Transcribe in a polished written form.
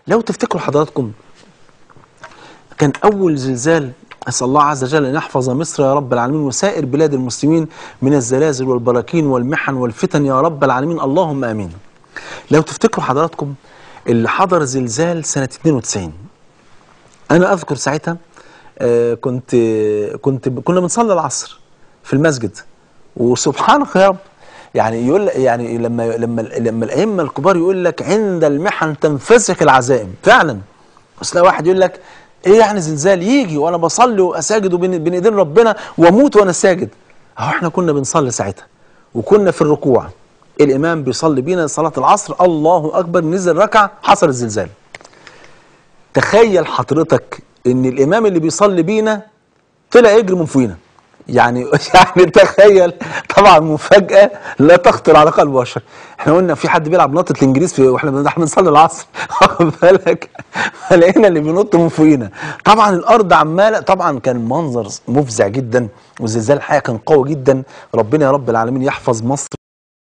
لو تفتكروا حضراتكم كان أول زلزال، أسأل الله عز وجل أن يحفظ مصر يا رب العالمين وسائر بلاد المسلمين من الزلازل والبراكين والمحن والفتن يا رب العالمين، اللهم آمين. لو تفتكروا حضراتكم اللي حضر زلزال سنة 92، أنا أذكر ساعتها كنا بنصلي العصر في المسجد، وسبحانك يا رب يعني يقول يعني لما الأئمة الكبار يقول لك عند المحن تنفسخ العزائم فعلا. بس لا واحد يقول لك ايه يعني زلزال يجي وانا بصلي واساجد بين ايدين ربنا واموت وانا ساجد؟ اهو احنا كنا بنصلي ساعتها وكنا في الركوع، الامام بيصلي بينا صلاه العصر، الله اكبر، نزل ركعه حصل الزلزال. تخيل حضرتك ان الامام اللي بيصلي بينا طلع يجري من فوقينا، يعني تخيل، طبعا مفاجأة لا تخطر على قلب بشر. احنا قلنا في حد بيلعب نطة الانجليز واحنا بنصلي العصر واخد بالك، فلقينا اللي بينط من فوقينا. طبعا الارض عماله، طبعا كان منظر مفزع جدا، والزلزال الحقيقه كان قوي جدا. ربنا يا رب العالمين يحفظ مصر